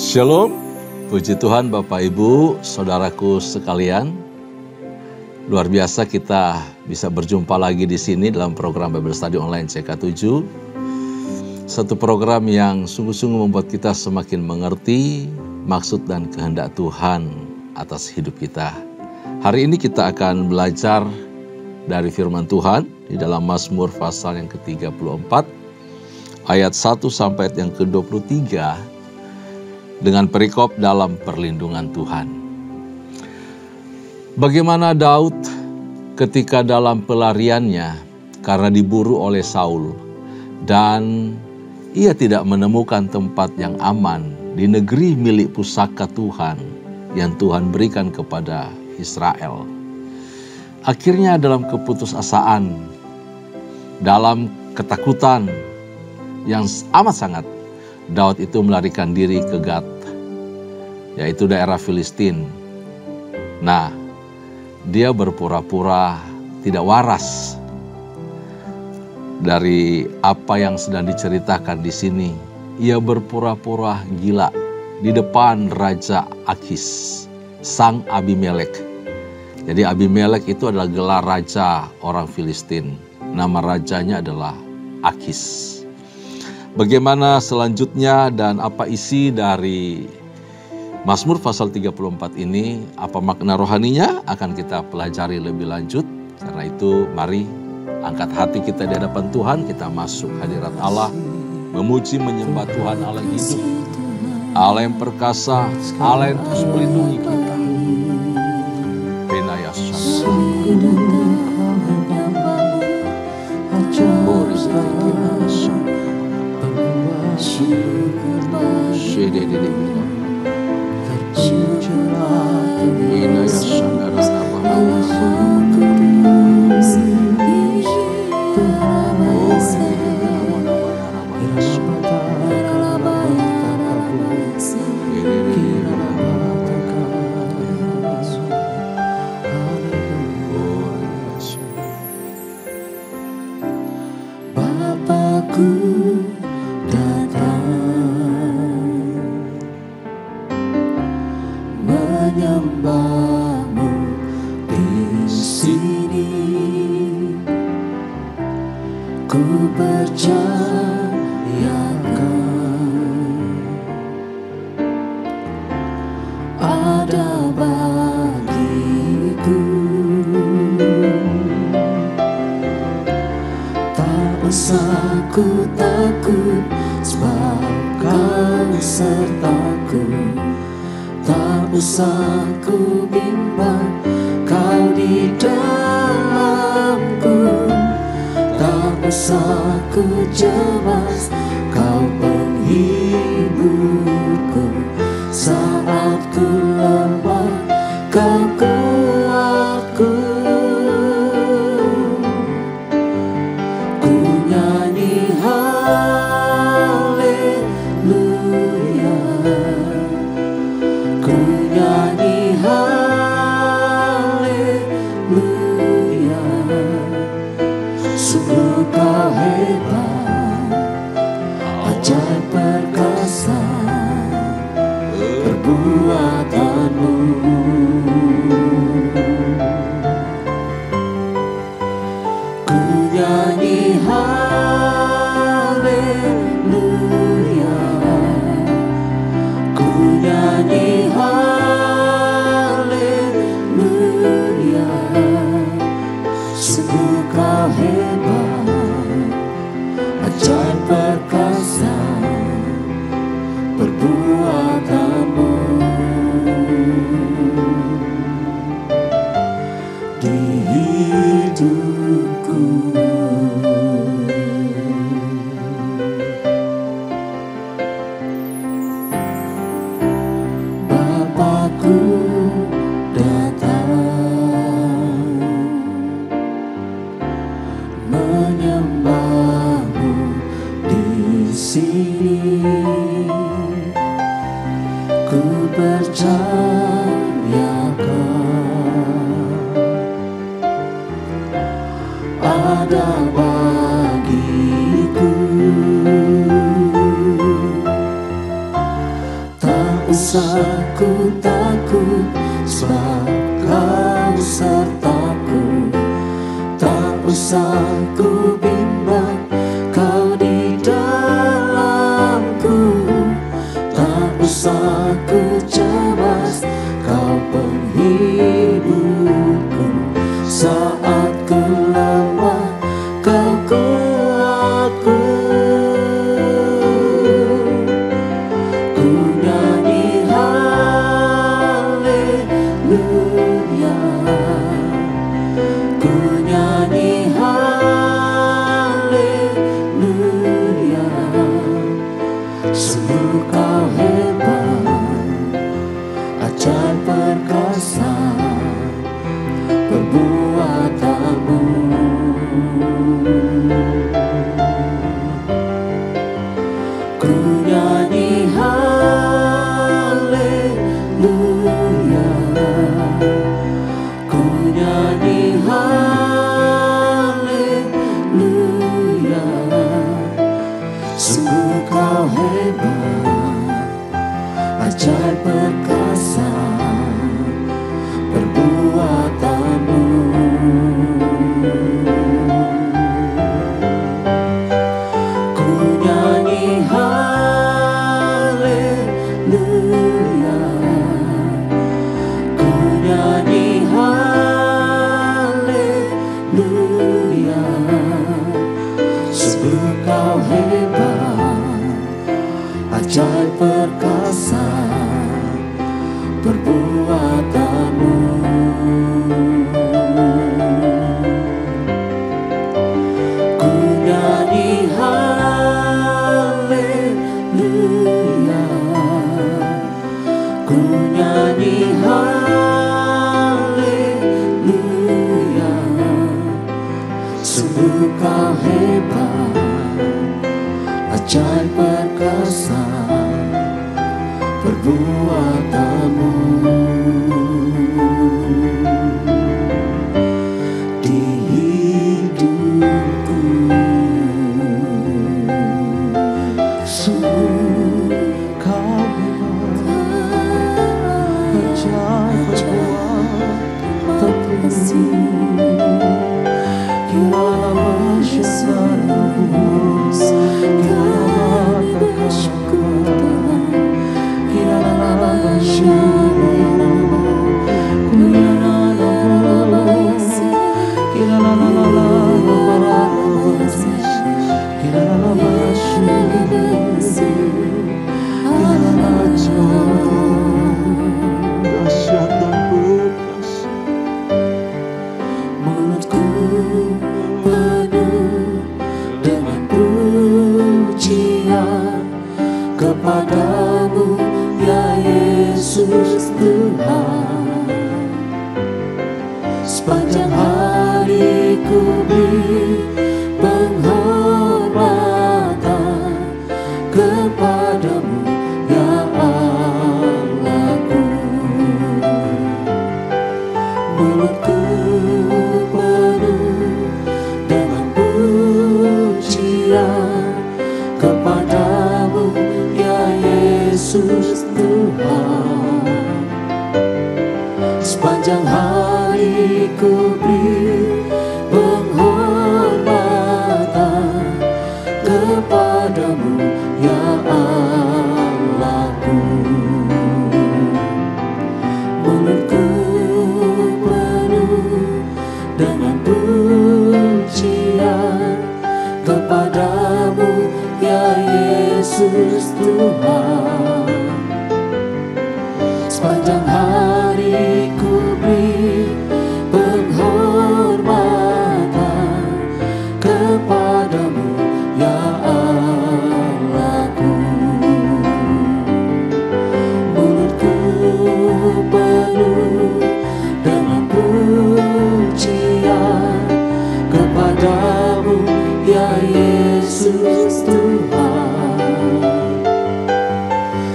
Shalom, puji Tuhan Bapak Ibu, Saudaraku sekalian. Luar biasa kita bisa berjumpa lagi di sini dalam program Bible Study Online CK7. Satu program yang sungguh-sungguh membuat kita semakin mengerti maksud dan kehendak Tuhan atas hidup kita. Hari ini kita akan belajar dari firman Tuhan di dalam Mazmur pasal yang ke-34, ayat 1 sampai ayat yang ke-23, dengan perikop dalam perlindungan Tuhan. Bagaimana Daud ketika dalam pelariannya karena diburu oleh Saul dan ia tidak menemukan tempat yang aman di negeri milik pusaka Tuhan yang Tuhan berikan kepada Israel. Akhirnya dalam keputusasaan, dalam ketakutan yang amat sangat, Daud itu melarikan diri ke Gat, yaitu daerah Filistin. Nah, dia berpura-pura tidak waras dari apa yang sedang diceritakan di sini. Ia berpura-pura gila di depan Raja Akis, sang Abimelek. Jadi Abimelek itu adalah gelar raja orang Filistin. Nama rajanya adalah Akis. Bagaimana selanjutnya dan apa isi dari Mazmur pasal 34 ini, apa makna rohaninya akan kita pelajari lebih lanjut. Karena itu mari angkat hati kita di hadapan Tuhan, kita masuk hadirat Allah, memuji menyembah Tuhan Allah yang hidup, Allah yang perkasa, Allah yang terus melindungi kita. usah ku takut, sebab Kau sertaku. Tak usah ku bimbang, Kau di dalamku. Tak usah ku cemas, Kau penghiburku. Saat ku lemah, Kau kuatku. Ku nyanyi haleluya, ku nyanyi haleluya. Sungguh Kau hebat, ajaib perkasa perbuatanmu. Ku nyanyi haleluya, ku nyanyi haleluya. Sungguh Kau hebat, ajaib perkasa perbuatanmu. Ku nyanyi haleluya, ku nyanyi haleluya. Sungguh Kau hebat, ajaib perkasa perbuatanmu. Ku nyanyi haleluya, ku nyanyi haleluya. Sungguh Kau hebat, ajaib perkasa perbuatanmu. Di hidupku sungguh Kau hebat, ajaib perbuatanmu. Mulutku penuh dengan pujian kepadamu, ya Yesus Tuhan. Sepanjang hari ku beri penghormatan kepadamu, ya Allahku. Mulutku penuh dengan pujian kepadamu, ya Yesus Tuhan. Sepanjang hari ku beri penghormatan kepadamu, ya Allahku. Mulutku penuh dengan pujian kepadamu, ya Yesus Tuhan. Sepanjang hari ku beri penghormatan kepadamu, ya Allahku. Mulutku penuh dengan pujian kepadamu, ya Yesus Tuhan.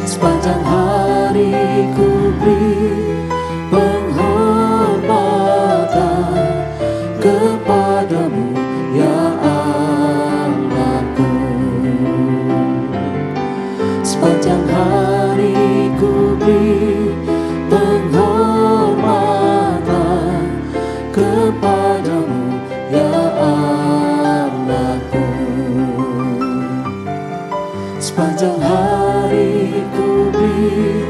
Sepanjang hari ku beri penghormatan kepadamu, ya Allahku. Sepanjang hari ku beri penghormatan kepadamu ya Allahku. Sepanjang hari ku beri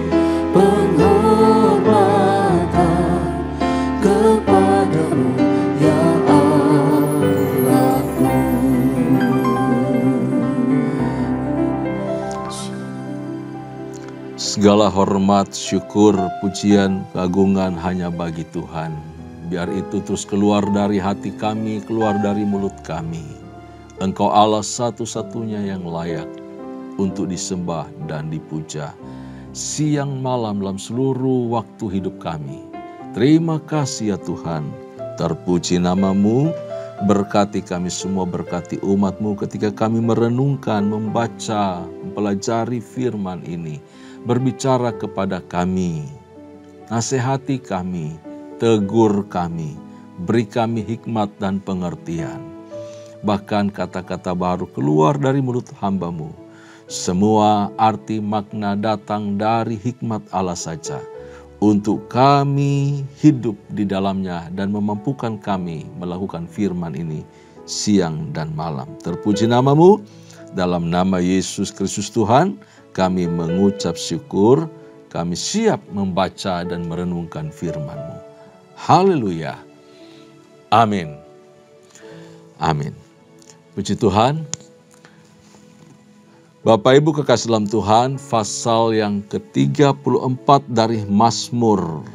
penghormatan kepadamu ya Allahku. Segala hormat, syukur, pujian, keagungan hanya bagi Tuhan. Biar itu terus keluar dari hati kami, keluar dari mulut kami. Engkau Allah satu-satunya yang layak untuk disembah dan dipuja siang malam dalam seluruh waktu hidup kami. Terima kasih ya Tuhan, terpuji namamu, berkati kami semua, berkati umatmu ketika kami merenungkan, membaca, mempelajari firman ini. Berbicara kepada kami, nasihati kami, tegur kami, beri kami hikmat dan pengertian. Bahkan kata-kata baru keluar dari mulut hamba-Mu. Semua arti makna datang dari hikmat Allah saja. Untuk kami hidup di dalamnya dan memampukan kami melakukan firman ini siang dan malam. Terpuji namamu, dalam nama Yesus Kristus Tuhan, kami mengucap syukur, kami siap membaca dan merenungkan firman-Mu. Haleluya. Amin. Amin. Puji Tuhan. Bapak Ibu kekasih dalam Tuhan, pasal yang ke-34 dari Mazmur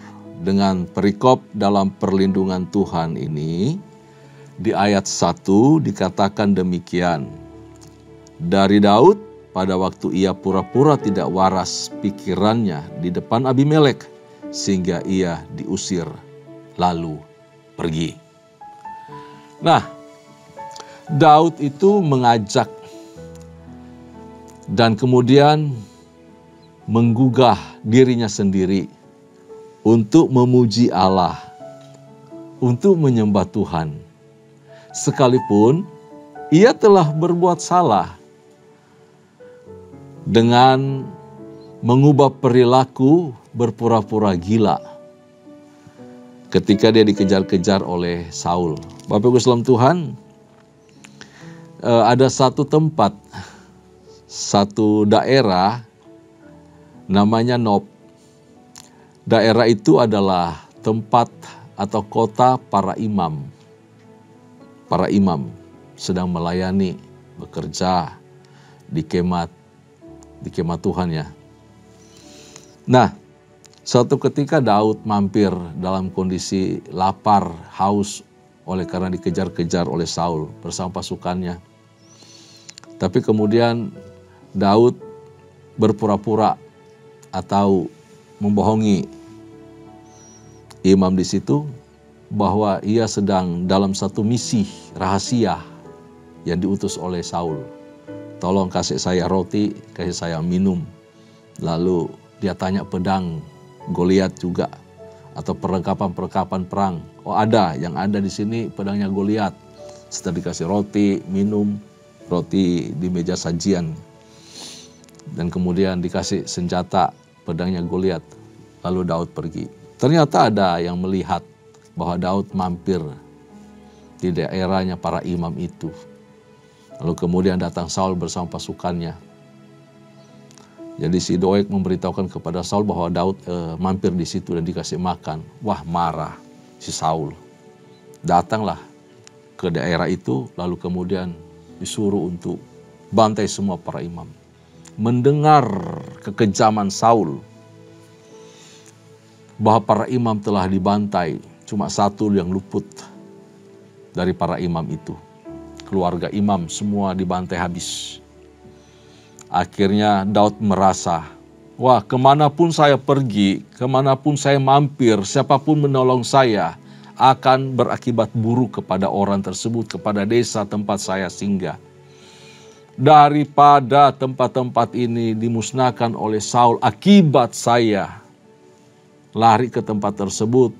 dengan perikop dalam perlindungan Tuhan ini, di ayat 1 dikatakan demikian. Dari Daud, pada waktu ia pura-pura tidak waras pikirannya di depan Abimelek, sehingga ia diusir lalu pergi. Nah, Daud itu mengajak dan kemudian menggugah dirinya sendiri untuk memuji Allah, untuk menyembah Tuhan. Sekalipun ia telah berbuat salah dengan mengubah perilaku berpura-pura gila ketika dia dikejar-kejar oleh Saul. Bapak Ibu dalam Tuhan, ada satu tempat, satu daerah namanya Nob. Daerah itu adalah tempat atau kota para imam. Para imam sedang melayani, bekerja di kemah Tuhan ya. Nah, suatu ketika Daud mampir dalam kondisi lapar, haus oleh karena dikejar-kejar oleh Saul bersama pasukannya. Tapi kemudian Daud berpura-pura atau membohongi imam di situ bahwa ia sedang dalam satu misi rahasia yang diutus oleh Saul. Tolong kasih saya roti, kasih saya minum. Lalu dia tanya pedang Goliat juga atau perlengkapan-perlengkapan perang. Oh ada, yang ada di sini pedangnya Goliat. Setelah dikasih roti, minum, roti di meja sajian. Dan kemudian dikasih senjata pedangnya Goliat. Lalu Daud pergi. Ternyata ada yang melihat bahwa Daud mampir di daerahnya para imam itu. Lalu kemudian datang Saul bersama pasukannya. Jadi si Doeg memberitahukan kepada Saul bahwa Daud mampir di situ dan dikasih makan. Wah, marah si Saul. Datanglah ke daerah itu, lalu kemudian disuruh untuk bantai semua para imam. Mendengar kekejaman Saul, bahwa para imam telah dibantai, cuma satu yang luput dari para imam itu. Keluarga imam semua dibantai habis. Akhirnya Daud merasa, wah kemanapun saya pergi, kemanapun saya mampir, siapapun menolong saya, akan berakibat buruk kepada orang tersebut, kepada desa tempat saya singgah. Daripada tempat-tempat ini dimusnahkan oleh Saul, akibat saya lari ke tempat tersebut,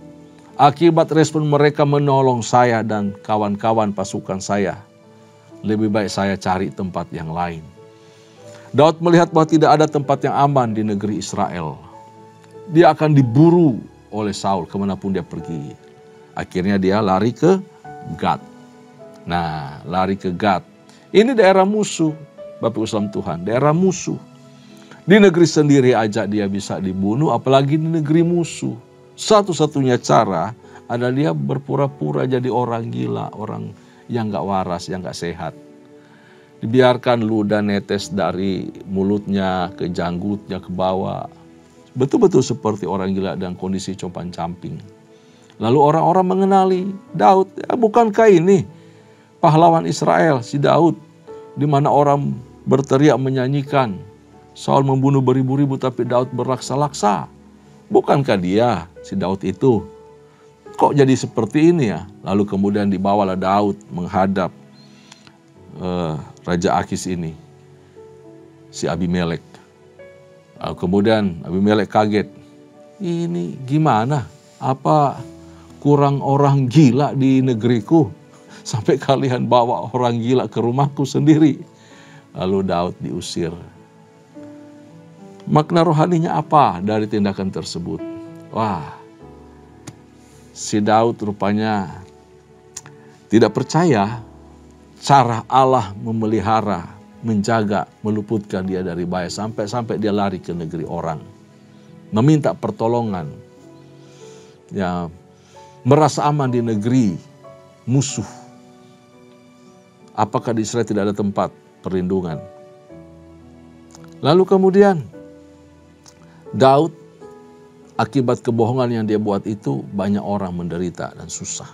akibat respon mereka menolong saya dan kawan-kawan pasukan saya, lebih baik saya cari tempat yang lain. Daud melihat bahwa tidak ada tempat yang aman di negeri Israel. dia akan diburu oleh Saul kemanapun dia pergi. Akhirnya dia lari ke Gad. Nah, lari ke Gad. Ini daerah musuh, Bapak Islam Tuhan, daerah musuh. Di negeri sendiri aja dia bisa dibunuh, apalagi di negeri musuh. Satu-satunya cara adalah dia berpura-pura jadi orang gila, orang yang gak waras, yang gak sehat. Dibiarkan ludah netes dari mulutnya ke janggutnya ke bawah. Betul-betul seperti orang gila dan kondisi compang-camping. Lalu orang-orang mengenali Daud. Bukankah ini pahlawan Israel, si Daud, di mana orang berteriak menyanyikan, Saul membunuh beribu-ribu tapi Daud berlaksa-laksa. Bukankah dia, si Daud itu? Kok jadi seperti ini ya? Lalu kemudian dibawalah Daud menghadap Raja Akis ini, si Abimelek. Lalu kemudian Abimelek kaget. Ini gimana? Apa kurang orang gila di negeriku? Sampai kalian bawa orang gila ke rumahku sendiri. Lalu Daud diusir. Makna rohaninya apa dari tindakan tersebut? Wah, si Daud rupanya tidak percaya cara Allah memelihara, menjaga, meluputkan dia dari bahaya. Sampai dia lari ke negeri orang. Meminta pertolongan. Ya, merasa aman di negeri musuh. Apakah di Israel tidak ada tempat perlindungan? Lalu kemudian Daud, akibat kebohongan yang dia buat itu, banyak orang menderita dan susah.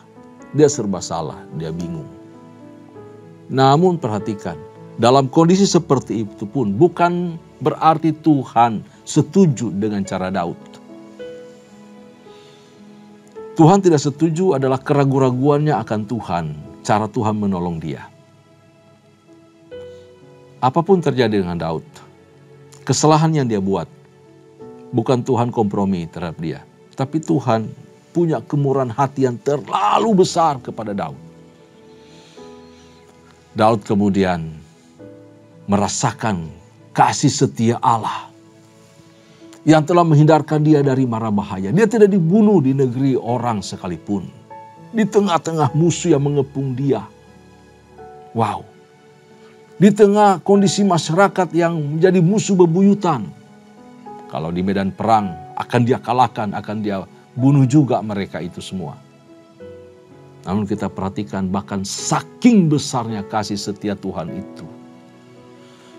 Dia serba salah, dia bingung. Namun perhatikan, dalam kondisi seperti itu pun bukan berarti Tuhan setuju dengan cara Daud. Tuhan tidak setuju adalah keraguan-raguannya akan Tuhan, cara Tuhan menolong dia. Apapun terjadi dengan Daud, kesalahan yang dia buat, bukan Tuhan kompromi terhadap dia. Tapi Tuhan punya kemurahan hati yang terlalu besar kepada Daud. Daud kemudian merasakan kasih setia Allah yang telah menghindarkan dia dari mara bahaya. Dia tidak dibunuh di negeri orang sekalipun. Di tengah-tengah musuh yang mengepung dia. Wow. Di tengah kondisi masyarakat yang menjadi musuh bebuyutan. Kalau di medan perang akan dia kalahkan, akan dia bunuh juga mereka itu semua. Namun kita perhatikan bahkan saking besarnya kasih setia Tuhan itu.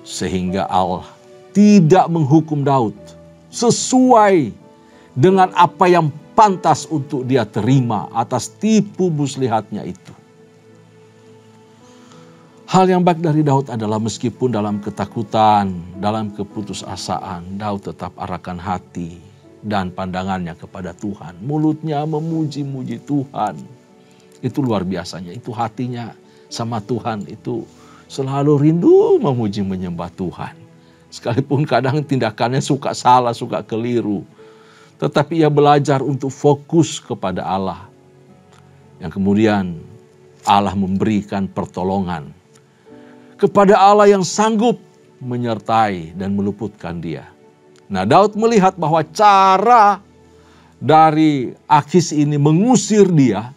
Sehingga Allah tidak menghukum Daud sesuai dengan apa yang pantas untuk dia terima atas tipu muslihatnya itu. Hal yang baik dari Daud adalah meskipun dalam ketakutan, dalam keputusasaan, Daud tetap arahkan hati dan pandangannya kepada Tuhan. Mulutnya memuji-muji Tuhan. Itu luar biasanya, itu hatinya sama Tuhan itu selalu rindu memuji menyembah Tuhan. Sekalipun kadang tindakannya suka salah, suka keliru. Tetapi ia belajar untuk fokus kepada Allah. Yang kemudian Allah memberikan pertolongan kepada Allah yang sanggup menyertai dan meluputkan dia. Nah, Daud melihat bahwa cara dari Akis ini mengusir dia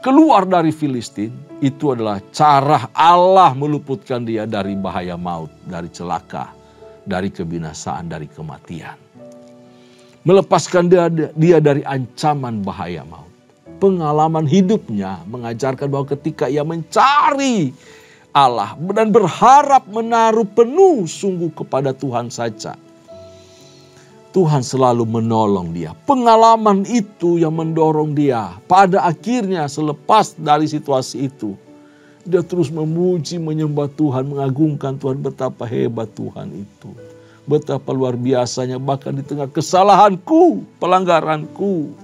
keluar dari Filistin, itu adalah cara Allah meluputkan dia dari bahaya maut, dari celaka, dari kebinasaan, dari kematian. Melepaskan dia dari ancaman bahaya maut. Pengalaman hidupnya mengajarkan bahwa ketika ia mencari Allah dan berharap menaruh penuh sungguh kepada Tuhan saja, Tuhan selalu menolong dia. Pengalaman itu yang mendorong dia. Pada akhirnya selepas dari situasi itu, dia terus memuji, menyembah Tuhan, mengagungkan Tuhan. Betapa hebat Tuhan itu. Betapa luar biasanya bahkan di tengah kesalahanku, pelanggaranku.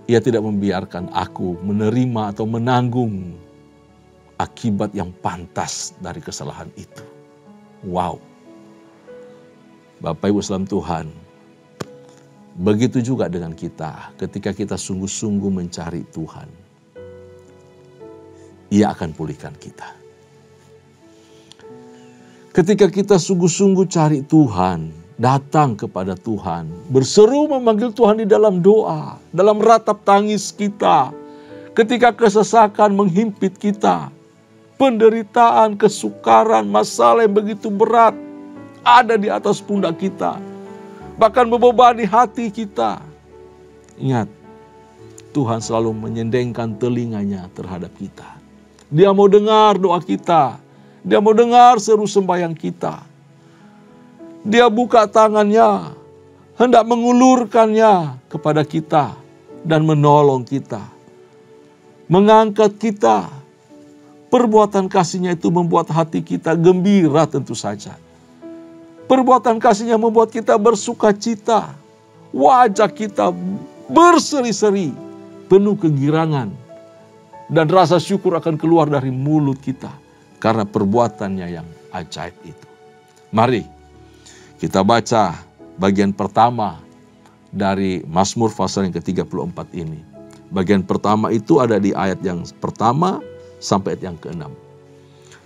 Ia tidak membiarkan aku menerima atau menanggung akibat yang pantas dari kesalahan itu. Wow. Bapak Ibu saudara Tuhan, begitu juga dengan kita ketika kita sungguh-sungguh mencari Tuhan. Ia akan pulihkan kita. Ketika kita sungguh-sungguh cari Tuhan, datang kepada Tuhan, berseru memanggil Tuhan di dalam doa, dalam ratap tangis kita, ketika kesesakan menghimpit kita, penderitaan, kesukaran, masalah yang begitu berat ada di atas pundak kita, bahkan membebani hati kita. Ingat, Tuhan selalu menyendengkan telinganya terhadap kita. Dia mau dengar doa kita, Dia mau dengar seru sembahyang kita. Dia buka tangannya, hendak mengulurkannya kepada kita dan menolong kita, mengangkat kita. Perbuatan kasih-Nya itu membuat hati kita gembira tentu saja. Perbuatan kasih-Nya membuat kita bersuka cita. Wajah kita berseri-seri, penuh kegirangan. Dan rasa syukur akan keluar dari mulut kita karena perbuatannya yang ajaib itu. Mari kita baca bagian pertama dari Mazmur pasal yang ke-34 ini. Bagian pertama itu ada di ayat yang pertama sampai ayat yang ke-6.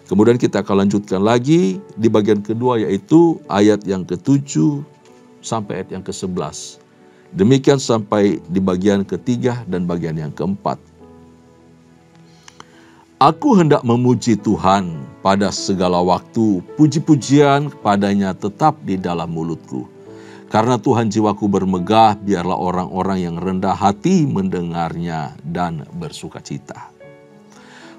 Kemudian kita akan lanjutkan lagi di bagian kedua, yaitu ayat yang ke-7 sampai ayat yang ke-11. Demikian sampai di bagian ketiga dan bagian yang keempat. Aku hendak memuji Tuhan pada segala waktu, puji-pujian kepadanya tetap di dalam mulutku. Karena Tuhan jiwaku bermegah, biarlah orang-orang yang rendah hati mendengarnya dan bersuka cita.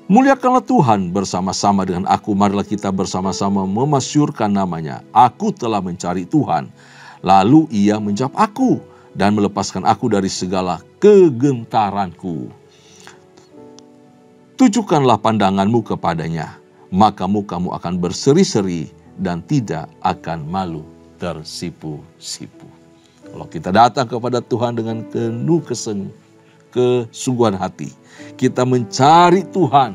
Muliakanlah Tuhan bersama-sama dengan aku, marilah kita bersama-sama memasyurkan namanya. Aku telah mencari Tuhan, lalu Ia menjawab aku dan melepaskan aku dari segala kegentaranku. Tujukanlah pandanganmu kepadanya, maka mukamu akan berseri-seri dan tidak akan malu tersipu-sipu. Kalau kita datang kepada Tuhan dengan penuh kesungguhan hati, kita mencari Tuhan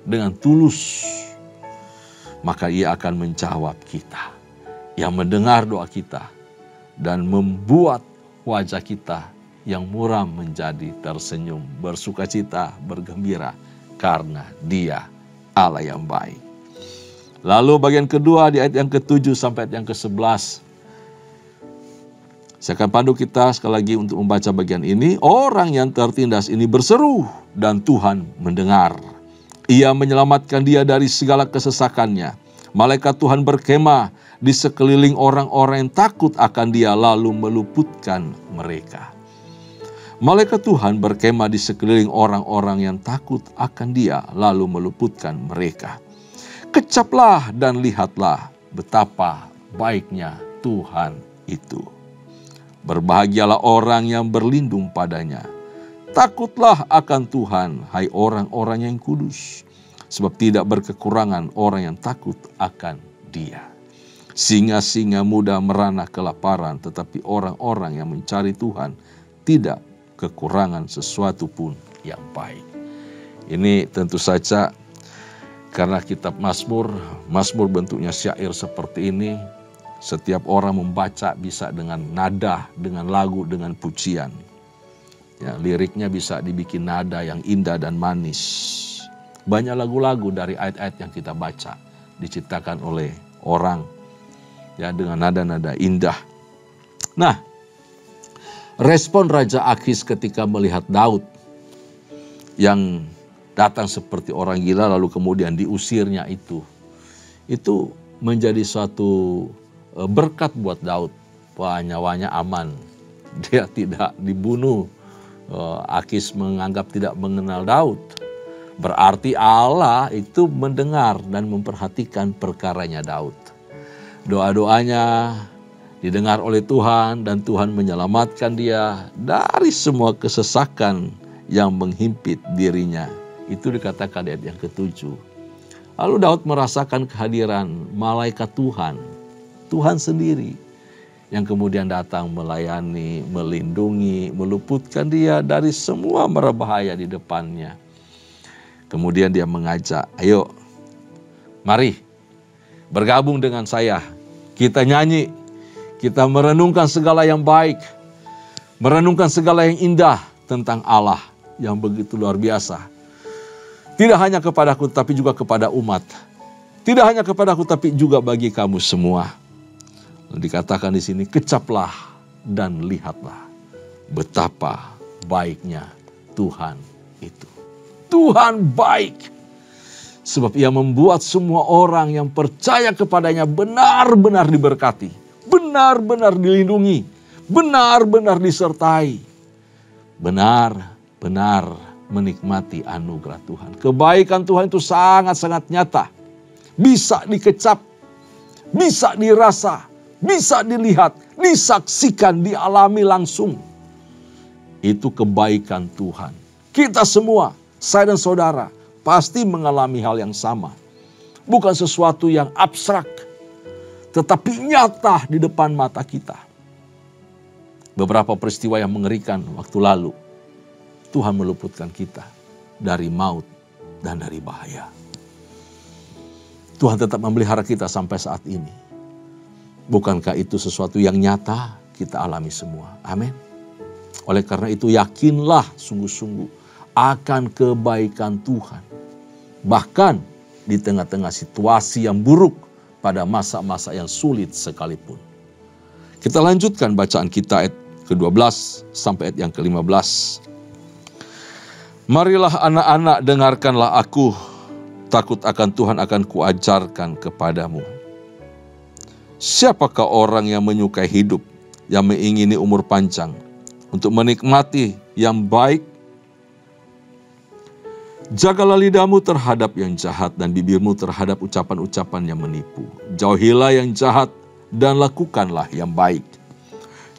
dengan tulus, maka Ia akan menjawab kita, Ia mendengar doa kita, dan membuat wajah kita yang muram menjadi tersenyum, bersukacita, bergembira, karena Dia Allah yang baik. Lalu bagian kedua di ayat yang ke-7 sampai ayat yang ke-11. Saya akan pandu kita sekali lagi untuk membaca bagian ini. Orang yang tertindas ini berseru dan Tuhan mendengar. Ia menyelamatkan dia dari segala kesesakannya. Malaikat Tuhan berkemah di sekeliling orang-orang yang takut akan dia lalu meluputkan mereka. Malaikat Tuhan berkemah di sekeliling orang-orang yang takut akan dia, lalu meluputkan mereka. Kecaplah dan lihatlah betapa baiknya Tuhan itu. Berbahagialah orang yang berlindung padanya. Takutlah akan Tuhan, hai orang-orang yang kudus. Sebab tidak berkekurangan orang yang takut akan Dia. Singa-singa muda merana kelaparan, tetapi orang-orang yang mencari Tuhan tidak kekurangan sesuatu pun yang baik. Ini tentu saja karena kitab Mazmur bentuknya syair seperti ini, setiap orang membaca bisa dengan nada, dengan lagu, dengan pujian. Ya, liriknya bisa dibikin nada yang indah dan manis. Banyak lagu-lagu dari ayat-ayat yang kita baca diciptakan oleh orang ya dengan nada-nada indah. Nah, respon Raja Akhis ketika melihat Daud yang datang seperti orang gila lalu kemudian diusirnya itu menjadi suatu berkat buat Daud. Wah, nyawanya aman, dia tidak dibunuh. Akhis menganggap tidak mengenal Daud. Berarti Allah itu mendengar dan memperhatikan perkaranya Daud. Doa-doanya didengar oleh Tuhan dan Tuhan menyelamatkan dia dari semua kesesakan yang menghimpit dirinya. Itu dikatakan di ayat yang ke-7. Lalu Daud merasakan kehadiran malaikat Tuhan, Tuhan sendiri yang kemudian datang melayani, melindungi, meluputkan dia dari semua mara bahaya di depannya. Kemudian dia mengajak, ayo mari bergabung dengan saya, kita nyanyi. Kita merenungkan segala yang baik, merenungkan segala yang indah tentang Allah yang begitu luar biasa. Tidak hanya kepadaku tapi juga kepada umat. Tidak hanya kepadaku tapi juga bagi kamu semua. Dikatakan di sini, kecaplah dan lihatlah betapa baiknya Tuhan itu. Tuhan baik. Sebab Ia membuat semua orang yang percaya kepadanya benar-benar diberkati, benar-benar dilindungi, benar-benar disertai, benar-benar menikmati anugerah Tuhan. Kebaikan Tuhan itu sangat-sangat nyata, bisa dikecap, bisa dirasa, bisa dilihat, disaksikan, dialami langsung. Itu kebaikan Tuhan. Kita semua, saya dan saudara, pasti mengalami hal yang sama. Bukan sesuatu yang abstrak, tetapi nyata di depan mata kita. Beberapa peristiwa yang mengerikan waktu lalu, Tuhan meluputkan kita dari maut dan dari bahaya. Tuhan tetap memelihara kita sampai saat ini. Bukankah itu sesuatu yang nyata kita alami semua? Amin. Oleh karena itu yakinlah sungguh-sungguh akan kebaikan Tuhan. Bahkan di tengah-tengah situasi yang buruk pada masa-masa yang sulit sekalipun. Kita lanjutkan bacaan kita ayat ke-12 sampai ayat yang ke-15. Marilah anak-anak, dengarkanlah aku, takut akan Tuhan akan kuajarkan kepadamu. Siapakah orang yang menyukai hidup, yang mengingini umur panjang, untuk menikmati yang baik? Jagalah lidahmu terhadap yang jahat dan bibirmu terhadap ucapan-ucapan yang menipu. Jauhilah yang jahat dan lakukanlah yang baik.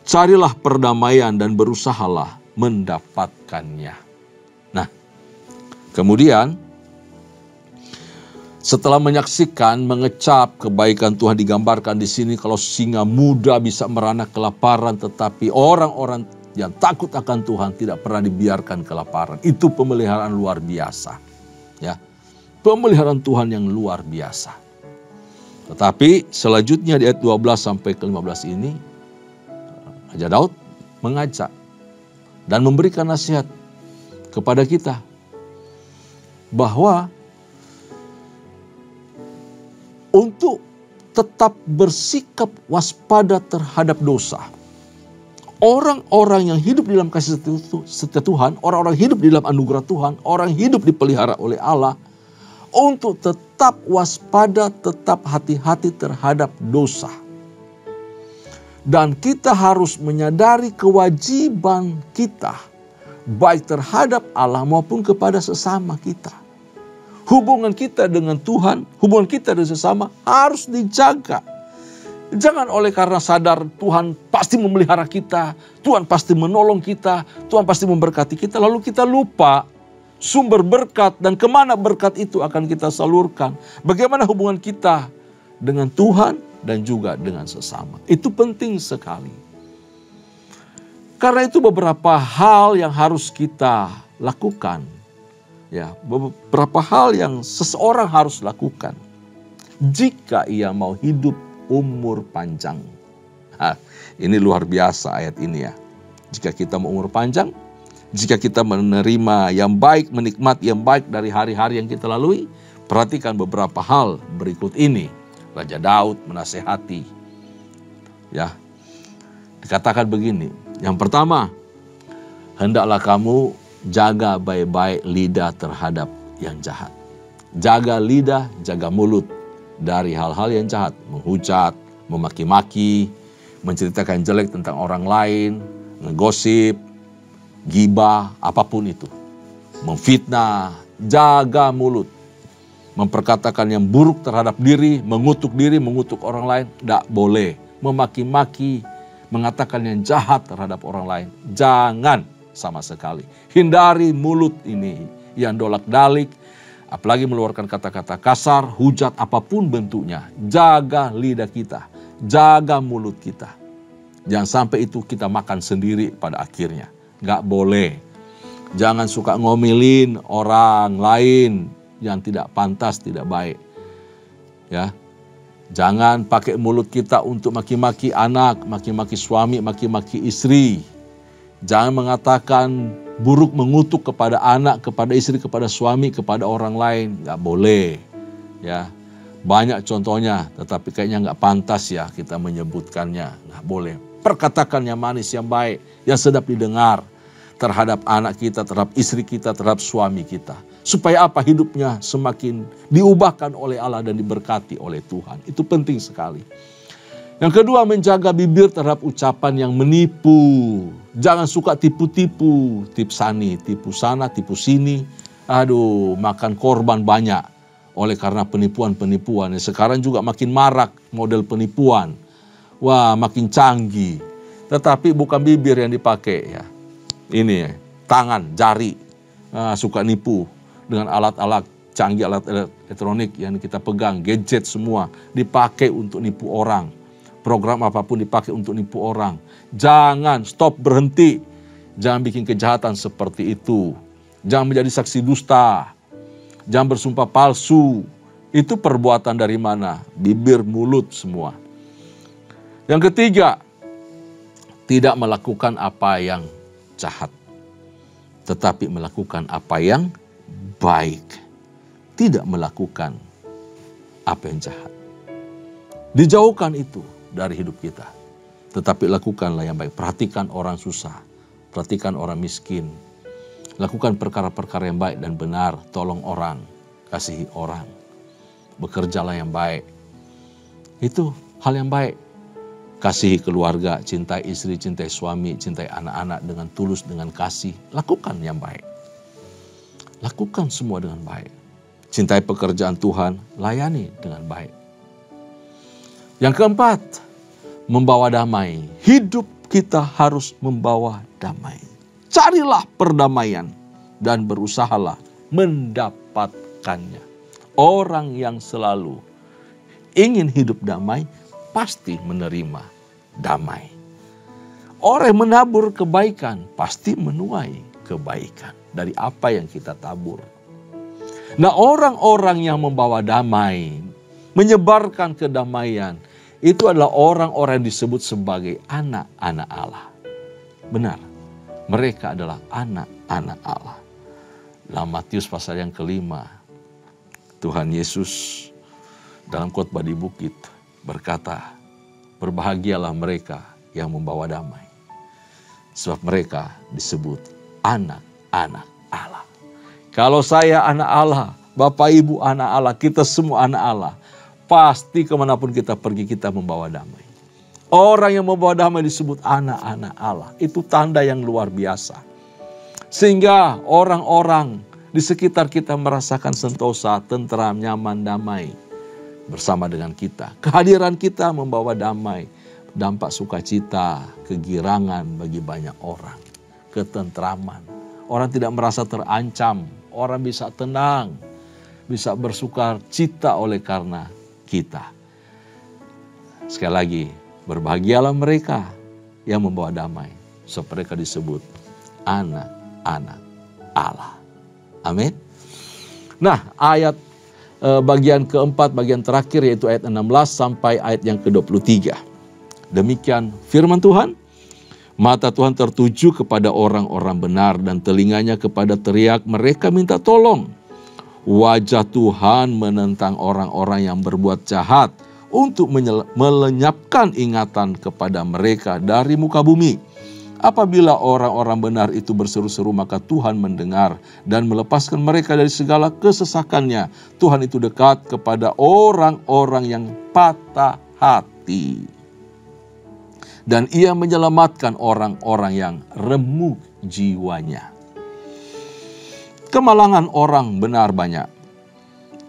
Carilah perdamaian dan berusahalah mendapatkannya. Nah, kemudian setelah menyaksikan, mengecap kebaikan Tuhan digambarkan di sini, kalau singa muda bisa merana kelaparan, tetapi orang-orang yang takut akan Tuhan tidak pernah dibiarkan kelaparan. Itu pemeliharaan luar biasa. Ya, pemeliharaan Tuhan yang luar biasa. Tetapi selanjutnya di ayat 12 sampai ke-15 ini, Raja Daud mengajak dan memberikan nasihat kepada kita bahwa untuk tetap bersikap waspada terhadap dosa. Orang-orang yang hidup di dalam kasih setia Tuhan, orang-orang hidup di dalam anugerah Tuhan, orang hidup dipelihara oleh Allah, untuk tetap waspada, tetap hati-hati terhadap dosa. Dan kita harus menyadari kewajiban kita, baik terhadap Allah maupun kepada sesama kita. Hubungan kita dengan Tuhan, hubungan kita dengan sesama harus dijaga. Jangan oleh karena sadar Tuhan pasti memelihara kita, Tuhan pasti menolong kita, Tuhan pasti memberkati kita, lalu kita lupa sumber berkat dan kemana berkat itu akan kita salurkan. Bagaimana hubungan kita dengan Tuhan dan juga dengan sesama. Itu penting sekali. Karena itu beberapa hal yang harus kita lakukan. Ya, beberapa hal yang seseorang harus lakukan jika ia mau hidup umur panjang. Ini luar biasa ayat ini ya. Jika kita mau umur panjang, jika kita menerima yang baik, menikmati yang baik dari hari-hari yang kita lalui, perhatikan beberapa hal berikut ini. Raja Daud menasehati. Ya, dikatakan begini. Yang pertama, hendaklah kamu jaga baik-baik lidah terhadap yang jahat. Jaga lidah, jaga mulut dari hal-hal yang jahat. Menghujat, memaki-maki, menceritakan jelek tentang orang lain, ngegosip, gibah, apapun itu. Memfitnah, jaga mulut. Memperkatakan yang buruk terhadap diri, mengutuk orang lain, tidak boleh. Memaki-maki, mengatakan yang jahat terhadap orang lain, jangan sama sekali. Hindari mulut ini yang dolak-dalik, apalagi mengeluarkan kata-kata kasar, hujat apapun bentuknya. Jaga lidah kita, jaga mulut kita. Jangan sampai itu kita makan sendiri pada akhirnya. Gak boleh. Jangan suka ngomelin orang lain yang tidak pantas, tidak baik. Ya. Jangan pakai mulut kita untuk maki-maki anak, maki-maki suami, maki-maki istri. Jangan mengatakan buruk, mengutuk kepada anak, kepada istri, kepada suami, kepada orang lain. Gak boleh. Ya. Banyak contohnya, tetapi kayaknya nggak pantas ya kita menyebutkannya. Nggak boleh. Perkatakan yang manis, yang baik, yang sedap didengar terhadap anak kita, terhadap istri kita, terhadap suami kita. Supaya apa? Hidupnya semakin diubahkan oleh Allah dan diberkati oleh Tuhan. Itu penting sekali. Yang kedua, menjaga bibir terhadap ucapan yang menipu. Jangan suka tipu-tipu, tipsani, tipu sana, tipu sini. Aduh, makan korban banyak oleh karena penipuan-penipuan. Sekarang juga makin marak model penipuan. Wah, makin canggih. Tetapi bukan bibir yang dipakai ya. Ini tangan, jari. Suka nipu dengan alat-alat canggih, alat elektronik yang kita pegang, gadget semua dipakai untuk nipu orang. Program apapun dipakai untuk nipu orang. Jangan, stop, berhenti. Jangan bikin kejahatan seperti itu. Jangan menjadi saksi dusta. Jangan bersumpah palsu. Itu perbuatan dari mana? Bibir, mulut semua. Yang ketiga, tidak melakukan apa yang jahat, tetapi melakukan apa yang baik. Tidak melakukan apa yang jahat. Dijauhkan itu dari hidup kita. Tetapi lakukanlah yang baik. Perhatikan orang susah. Perhatikan orang miskin. Lakukan perkara-perkara yang baik dan benar. Tolong orang. Kasihi orang. Bekerjalah yang baik. Itu hal yang baik. Kasihi keluarga. Cintai istri, cintai suami, cintai anak-anak dengan tulus, dengan kasih. Lakukan yang baik. Lakukan semua dengan baik. Cintai pekerjaan Tuhan. Layani dengan baik. Yang keempat, membawa damai. Hidup kita harus membawa damai. Carilah perdamaian dan berusahalah mendapatkannya. Orang yang selalu ingin hidup damai pasti menerima damai. Orang yang menabur kebaikan pasti menuai kebaikan dari apa yang kita tabur. Nah, orang-orang yang membawa damai, menyebarkan kedamaian, itu adalah orang-orang yang disebut sebagai anak-anak Allah. Benar, mereka adalah anak-anak Allah. Dalam Matius pasal yang kelima, Tuhan Yesus dalam khotbah di bukit berkata, berbahagialah mereka yang membawa damai. Sebab mereka disebut anak-anak Allah. Kalau saya anak Allah, Bapak Ibu anak Allah, kita semua anak Allah. Pasti kemanapun kita pergi kita membawa damai. Orang yang membawa damai disebut anak-anak Allah. Itu tanda yang luar biasa. Sehingga orang-orang di sekitar kita merasakan sentosa, tentram, nyaman, damai bersama dengan kita. Kehadiran kita membawa damai, dampak sukacita, kegirangan bagi banyak orang. Ketentraman. Orang tidak merasa terancam. Orang bisa tenang, bisa bersuka cita oleh karena kita. Sekali lagi, berbahagialah mereka yang membawa damai. Sebab mereka disebut anak-anak Allah. Amin. Nah, ayat bagian keempat, bagian terakhir yaitu ayat 16 sampai ayat yang ke-23. Demikian firman Tuhan. Mata Tuhan tertuju kepada orang-orang benar dan telinganya kepada teriak mereka minta tolong. Wajah Tuhan menentang orang-orang yang berbuat jahat untuk melenyapkan ingatan kepada mereka dari muka bumi. Apabila orang-orang benar itu berseru-seru, maka Tuhan mendengar dan melepaskan mereka dari segala kesesakannya. Tuhan itu dekat kepada orang-orang yang patah hati. Dan ia menyelamatkan orang-orang yang remuk jiwanya. Kemalangan orang benar banyak,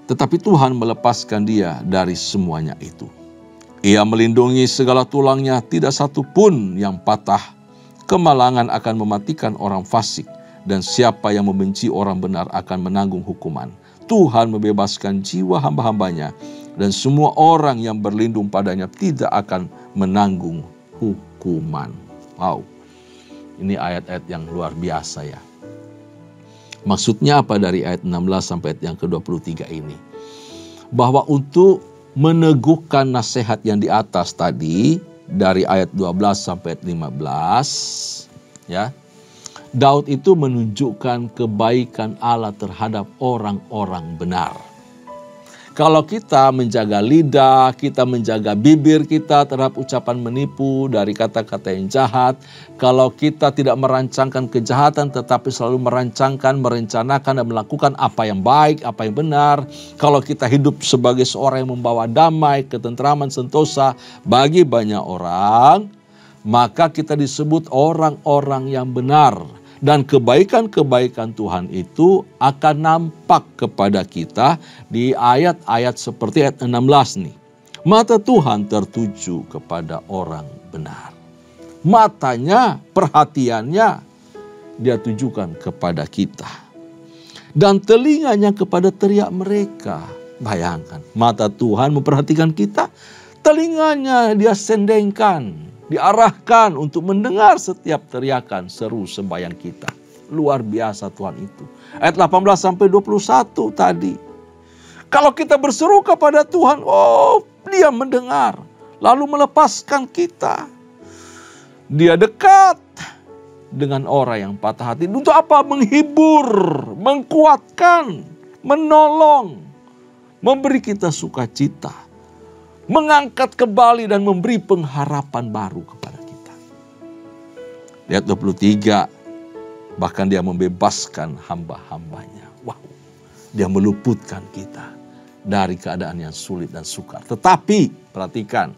tetapi Tuhan melepaskan dia dari semuanya itu. Ia melindungi segala tulangnya, tidak satu pun yang patah. Kemalangan akan mematikan orang fasik, dan siapa yang membenci orang benar akan menanggung hukuman. Tuhan membebaskan jiwa hamba-hambanya, dan semua orang yang berlindung padanya tidak akan menanggung hukuman. Wow, ini ayat-ayat yang luar biasa ya. Maksudnya apa dari ayat 16 sampai ayat yang ke-23 ini? Bahwa untuk meneguhkan nasihat yang di atas tadi, dari ayat 12 sampai ayat 15, ya, Daud itu menunjukkan kebaikan Allah terhadap orang-orang benar. Kalau kita menjaga lidah, kita menjaga bibir kita terhadap ucapan menipu dari kata-kata yang jahat. Kalau kita tidak merancangkan kejahatan tetapi selalu merancangkan, merencanakan dan melakukan apa yang baik, apa yang benar. Kalau kita hidup sebagai seorang yang membawa damai, ketentraman, sentosa bagi banyak orang, maka kita disebut orang-orang yang benar. Dan kebaikan-kebaikan Tuhan itu akan nampak kepada kita di ayat-ayat seperti ayat 16 nih. Mata Tuhan tertuju kepada orang benar. Matanya, perhatiannya dia tujukan kepada kita. Dan telinganya kepada teriak mereka. Bayangkan, mata Tuhan memperhatikan kita, telinganya dia sendengkan, diarahkan untuk mendengar setiap teriakan seru sembahyang kita. Luar biasa Tuhan itu. Ayat 18 sampai 21 tadi. Kalau kita berseru kepada Tuhan, oh dia mendengar. Lalu melepaskan kita. Dia dekat dengan orang yang patah hati. Untuk apa? Menghibur, menguatkan, menolong, memberi kita sukacita, mengangkat kembali dan memberi pengharapan baru kepada kita. Lihat 23, bahkan dia membebaskan hamba-hambanya. Wow, dia meluputkan kita dari keadaan yang sulit dan sukar. Tetapi perhatikan,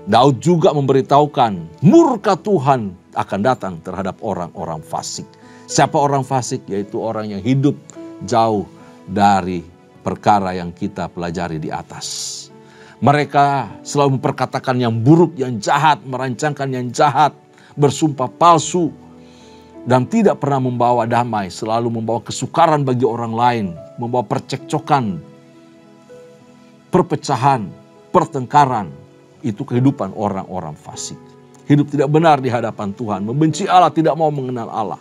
Daud juga memberitahukan murka Tuhan akan datang terhadap orang-orang fasik. Siapa orang fasik? Yaitu orang yang hidup jauh dari perkara yang kita pelajari di atas. Mereka selalu memperkatakan yang buruk, yang jahat, merancangkan yang jahat, bersumpah palsu, dan tidak pernah membawa damai, selalu membawa kesukaran bagi orang lain, membawa percekcokan, perpecahan, pertengkaran. Itu kehidupan orang-orang fasik. Hidup tidak benar di hadapan Tuhan, membenci Allah, tidak mau mengenal Allah.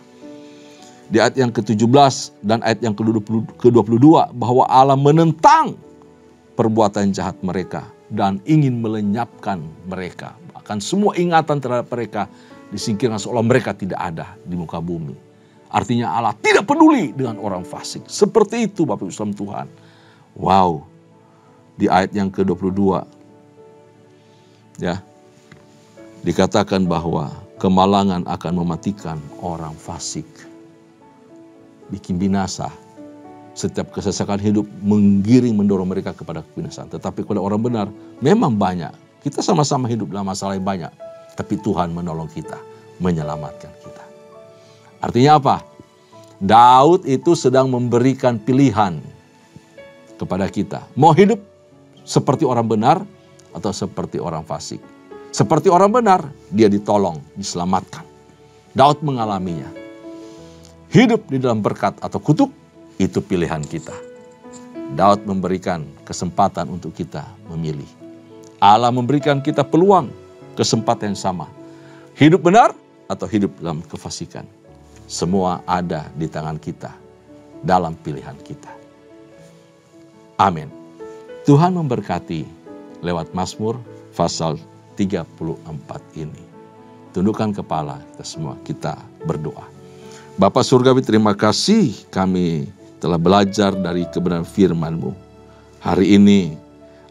Di ayat yang ke-17 dan ayat yang ke-22 bahwa Allah menentang perbuatan jahat mereka dan ingin melenyapkan mereka. Bahkan semua ingatan terhadap mereka disingkirkan seolah mereka tidak ada di muka bumi. Artinya Allah tidak peduli dengan orang fasik. Seperti itu Bapak Ibu Saudara Tuhan. Wow. Di ayat yang ke-22 ya, dikatakan bahwa kemalangan akan mematikan orang fasik. Bikin binasa. Setiap kesesakan hidup menggiring mendorong mereka kepada kebinasaan. Tetapi kepada orang benar memang banyak. Kita sama-sama hidup dalam masalah yang banyak. Tapi Tuhan menolong kita, menyelamatkan kita. Artinya apa? Daud itu sedang memberikan pilihan kepada kita. Mau hidup seperti orang benar atau seperti orang fasik. Seperti orang benar, dia ditolong, diselamatkan. Daud mengalaminya. Hidup di dalam berkat atau kutuk, itu pilihan kita. Daud memberikan kesempatan untuk kita memilih. Allah memberikan kita peluang, kesempatan yang sama. Hidup benar atau hidup dalam kefasikan. Semua ada di tangan kita, dalam pilihan kita. Amin. Tuhan memberkati lewat Mazmur pasal 34 ini. Tundukkan kepala kita semua, kita berdoa. Bapa Surgawi, terima kasih kami telah belajar dari kebenaran firman-Mu. Hari ini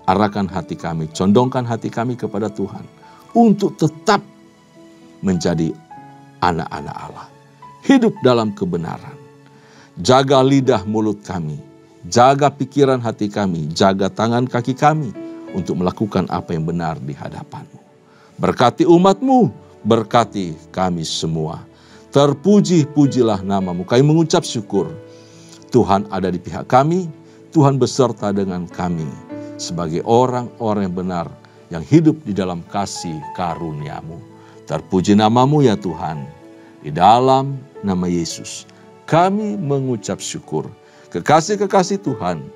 arahkan hati kami, condongkan hati kami kepada Tuhan untuk tetap menjadi anak-anak Allah. Hidup dalam kebenaran. Jaga lidah mulut kami, jaga pikiran hati kami, jaga tangan kaki kami untuk melakukan apa yang benar di hadapan-Mu. Berkati umat-Mu, berkati kami semua. Terpuji-pujilah nama-Mu. Kami mengucap syukur. Tuhan ada di pihak kami, Tuhan beserta dengan kami sebagai orang-orang yang benar yang hidup di dalam kasih karunia-Mu. Terpuji nama-Mu ya Tuhan. Di dalam nama Yesus kami mengucap syukur. Kekasih-kekasih Tuhan,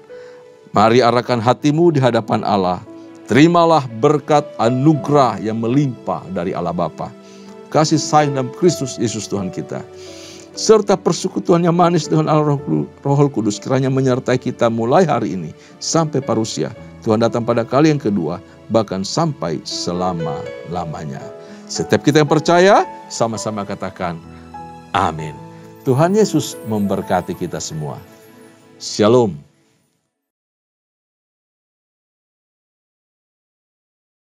mari arahkan hatimu di hadapan Allah. Terimalah berkat anugerah yang melimpah dari Allah Bapa. Kasih sayang dalam Kristus Yesus Tuhan kita. Serta persekutuan yang manis dengan Allah Roh Kudus kiranya menyertai kita mulai hari ini sampai parusia. Tuhan datang pada kali yang kedua, bahkan sampai selama-lamanya. Setiap kita yang percaya, sama-sama katakan, amin. Tuhan Yesus memberkati kita semua. Shalom.